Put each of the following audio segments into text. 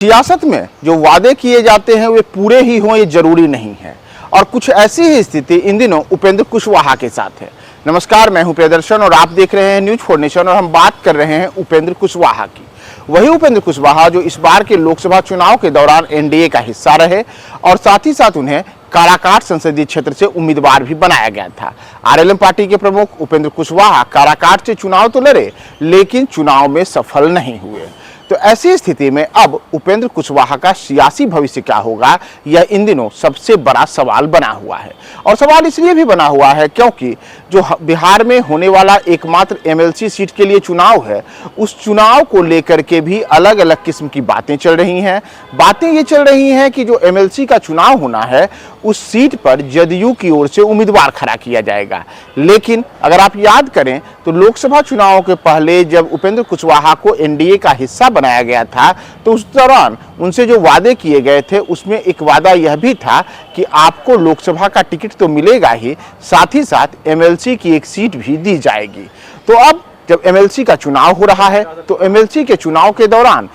सियासत में जो वादे किए जाते हैं वे पूरे ही हों ये जरूरी नहीं है और कुछ ऐसी ही स्थिति इन दिनों उपेंद्र कुशवाहा के साथ है। नमस्कार, मैं हूं प्रियदर्शन और आप देख रहे हैं न्यूज फॉर नेशन और हम बात कर रहे हैं उपेंद्र कुशवाहा की। वही उपेंद्र कुशवाहा जो इस बार के लोकसभा चुनाव के दौरान एनडीए का हिस्सा रहे और साथ ही साथ उन्हें काराकाट संसदीय क्षेत्र से उम्मीदवार भी बनाया गया था। आरएलएम पार्टी के प्रमुख उपेंद्र कुशवाहा काराकाट से चुनाव तो लड़े लेकिन चुनाव में सफल नहीं हुए। तो ऐसी स्थिति में अब उपेंद्र कुशवाहा का सियासी भविष्य क्या होगा, यह इन दिनों सबसे बड़ा सवाल बना हुआ है। और सवाल इसलिए भी बना हुआ है क्योंकि जो बिहार में होने वाला एकमात्र एमएलसी सीट के लिए चुनाव है, उस चुनाव को लेकर के भी अलग अलग किस्म की बातें चल रही हैं। बातें ये चल रही हैं कि जो एमएलसी का चुनाव होना है उस सीट पर जदयू की ओर से उम्मीदवार खड़ा किया जाएगा। लेकिन अगर आप याद करें तो लोकसभा चुनावों के पहले जब उपेंद्र कुशवाहा को एनडीए का हिस्सा बनाया गया था तो उस दौरान उनसे जो वादे किए गए थे उसमें एक वादा यह भी था कि आपको लोकसभा का टिकट तो मिलेगा ही, साथ ही साथ एमएलसी की एक सीट भी दी जाएगी। तो अब जब एमएलसी का चुनाव हो रहा है तो एमएलसी के चुनाव के दौरान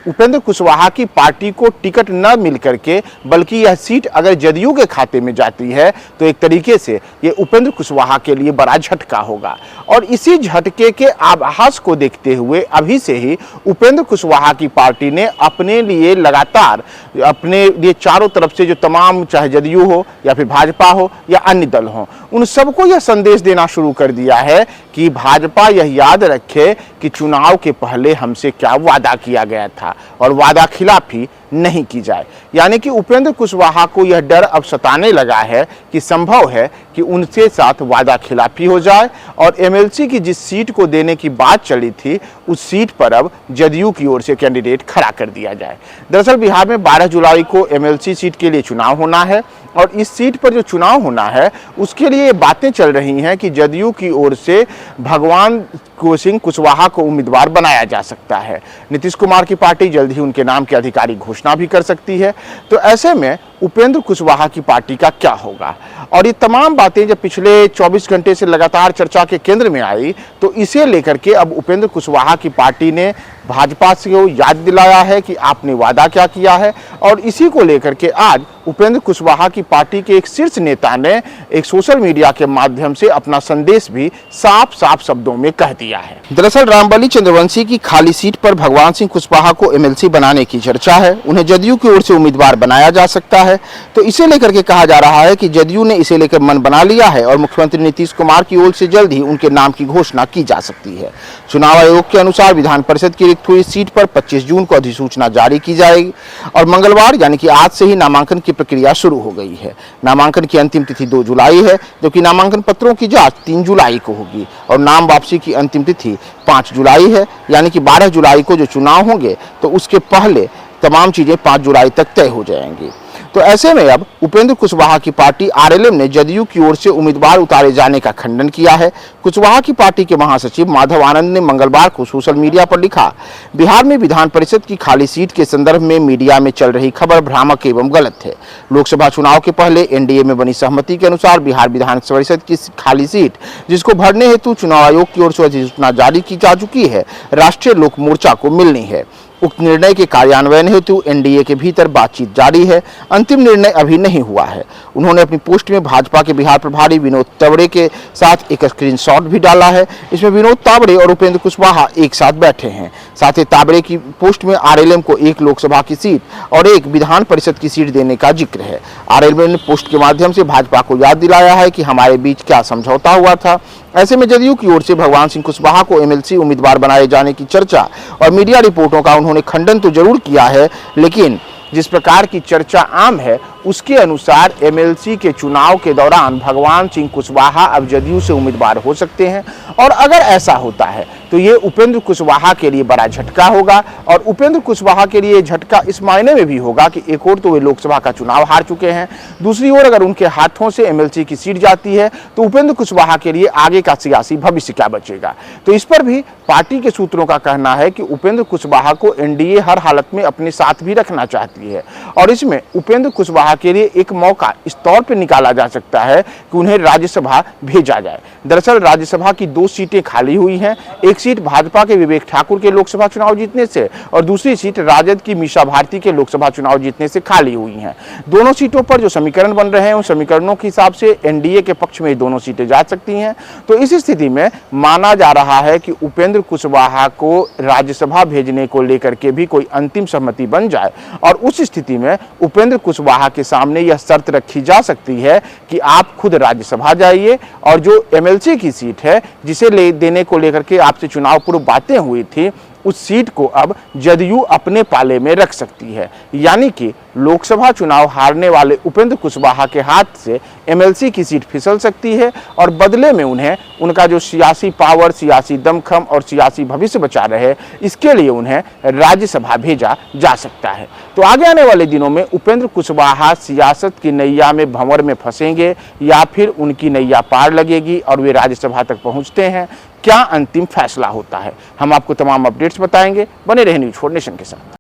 उपेंद्र कुशवाहा की पार्टी को टिकट न मिल करके बल्कि यह सीट अगर जदयू के खाते में जाती है तो एक तरीके से ये उपेंद्र कुशवाहा के लिए बड़ा झटका होगा। और इसी झटके के आभास को देखते हुए अभी से ही उपेंद्र कुशवाहा की पार्टी ने अपने लिए लगातार अपने लिए चारों तरफ से जो तमाम, चाहे जदयू हो या फिर भाजपा हो या अन्य दल हो, उन सबको यह संदेश देना शुरू कर दिया है कि भाजपा यह याद रखे कि चुनाव के पहले हमसे क्या वादा किया गया था और वादा खिलाफी नहीं की जाए। यानी कि उपेंद्र कुशवाहा को यह डर अब सताने लगा है कि संभव है कि उनके साथ वादा खिलाफी हो जाए और एमएलसी की जिस सीट को देने की बात चली थी उस सीट पर अब जदयू की ओर से कैंडिडेट खड़ा कर दिया जाए। दरअसल बिहार में 12 जुलाई को एमएलसी सीट के लिए चुनाव होना है और इस सीट पर जो चुनाव होना है उसके लिए बातें चल रही हैं कि जदयू की ओर से भगवान सिंह कुशवाहा को उम्मीदवार बनाया जा सकता है। नीतीश कुमार की पार्टी जल्द ही उनके नाम की आधिकारिक घोषणा भी कर सकती है। तो ऐसे में उपेंद्र कुशवाहा की पार्टी का क्या होगा, और ये तमाम बातें जब पिछले 24 घंटे से लगातार चर्चा के केंद्र में आई तो इसे लेकर के अब उपेंद्र कुशवाहा की पार्टी ने भाजपा से याद दिलाया है कि आपने वादा क्या किया है। और इसी को लेकर के आज उपेंद्र कुशवाहा की पार्टी के एक शीर्ष नेता ने एक सोशल मीडिया के माध्यम से अपना संदेश भी साफ साफ शब्दों में कह दिया है। दरअसल रामबली चंद्रवंशी की खाली सीट पर भगवान सिंह कुशवाहा को एमएलसी बनाने की चर्चा है, उन्हें जदयू की ओर से उम्मीदवार बनाया जा सकता है। तो इसे लेकर के कहा जा रहा है कि जदयू ने इसे लेकर मन बना लिया है और मुख्यमंत्री नीतीश कुमार की ओर से जल्द ही उनके नाम की घोषणा की जा सकती है। चुनाव आयोग के अनुसार विधान परिषद की रिक्त हुई सीट पर 25 जून को अधिसूचना जारी की जाएगी और मंगलवार यानी कि आज से ही नामांकन की प्रक्रिया शुरू हो गई है। नामांकन की अंतिम तिथि 2 जुलाई है, जबकि नामांकन पत्रों की जांच 3 जुलाई को होगी और नाम वापसी की अंतिम तिथि 5 जुलाई है। यानी कि 12 जुलाई को जो चुनाव होंगे तो उसके पहले तमाम चीजें 5 जुलाई तक तय हो जाएंगी। तो ऐसे में अब उपेंद्र कुशवाहा की पार्टी आरएलएम ने जदयू की ओर से उम्मीदवार उतारे जाने का खंडन किया है। कुशवाहा की पार्टी के महासचिव माधव आनंद ने मंगलवार को सोशल मीडिया पर लिखा, बिहार में विधान परिषद की खाली सीट के संदर्भ में मीडिया में चल रही खबर भ्रामक एवं गलत है। लोकसभा चुनाव के पहले एनडीए में बनी सहमति के अनुसार बिहार विधान परिषद की खाली सीट जिसको भरने हेतु चुनाव आयोग की ओर से अधिसूचना जारी की जा चुकी है, राष्ट्रीय लोक मोर्चा को मिलनी है। उक्त निर्णय के कार्यान्वयन हेतु एनडीए के भीतर बातचीत जारी है, अंतिम निर्णय अभी नहीं हुआ है। उन्होंने अपनी पोस्ट में भाजपा के बिहार प्रभारी विनोद तावड़े के साथ एक स्क्रीनशॉट भी डाला है। इसमें विनोद तावड़े और उपेंद्र कुशवाहा एक साथ बैठे हैं। साथ ही तावड़े की पोस्ट में आरएलएम को एक लोकसभा की सीट और एक विधान परिषद की सीट देने का जिक्र है। आरएलएम ने पोस्ट के माध्यम से भाजपा को याद दिलाया है कि हमारे बीच क्या समझौता हुआ था। ऐसे में जदयू की ओर से भगवान सिंह कुशवाहा को एमएलसी उम्मीदवार बनाए जाने की चर्चा और मीडिया रिपोर्टों का उन्होंने खंडन तो जरूर किया है, लेकिन जिस प्रकार की चर्चा आम है उसके अनुसार एमएलसी के चुनाव के दौरान भगवान सिंह कुशवाहा अब जदयू से उम्मीदवार हो सकते हैं। और अगर ऐसा होता है तो ये उपेंद्र कुशवाहा के लिए बड़ा झटका होगा। और उपेंद्र कुशवाहा के लिए झटका इस मायने में भी होगा कि एक और तो वे लोकसभा का चुनाव हार चुके हैं, दूसरी ओर अगर उनके हाथों से एमएलसी की सीट जाती है तो उपेंद्र कुशवाहा के लिए आगे का सियासी भविष्य क्या बचेगा। तो इस पर भी पार्टी के सूत्रों का कहना है कि उपेंद्र कुशवाहा को एनडीए हर हालत में अपने साथ भी रखना चाहती है और इसमें उपेंद्र कुशवाहा के लिए एक मौका इस तौर पर निकाला जा सकता है कि उन्हें राज्यसभा भेजा जाए। दरअसल राज्यसभा की 2 सीटें खाली हुई हैं। एक सीट भाजपा के विवेक ठाकुर के लोकसभा चुनाव जीतने से और दूसरी सीट राजद की मीसा भारती के लोकसभा चुनाव जीतने से खाली हुई हैं। दोनों सीटों पर जो समीकरण बन रहे हैं उन समीकरणों के हिसाब से एनडीए के पक्ष में दोनों सीटें जा सकती हैं। तो इस स्थिति में माना जा रहा है कि उपेंद्र कुशवाहा को राज्यसभा भेजने को लेकर के भी कोई अंतिम सहमति बन जाए और उस स्थिति में उपेंद्र कुशवाहा के सामने यह शर्त रखी जा सकती है कि आप खुद राज्यसभा जाइए और जो एमएलसी की सीट है जिसे ले देने को लेकर के आपसे चुनाव पूर्व बातें हुई थी उस सीट को अब जदयू अपने पाले में रख सकती है। यानी कि लोकसभा चुनाव हारने वाले उपेंद्र कुशवाहा के हाथ से एमएलसी की सीट फिसल सकती है और बदले में उन्हें उनका जो सियासी पावर, सियासी दमखम और सियासी भविष्य बचा रहे, इसके लिए उन्हें राज्यसभा भेजा जा सकता है। तो आगे आने वाले दिनों में उपेंद्र कुशवाहा सियासत की नैया में भंवर में फंसेंगे या फिर उनकी नैया पार लगेगी और वे राज्यसभा तक पहुंचते हैं, क्या अंतिम फैसला होता है। हम आपको तमाम अपडेट्स बताएंगे। बने रहे न्यूज़ 4 नेशन के साथ।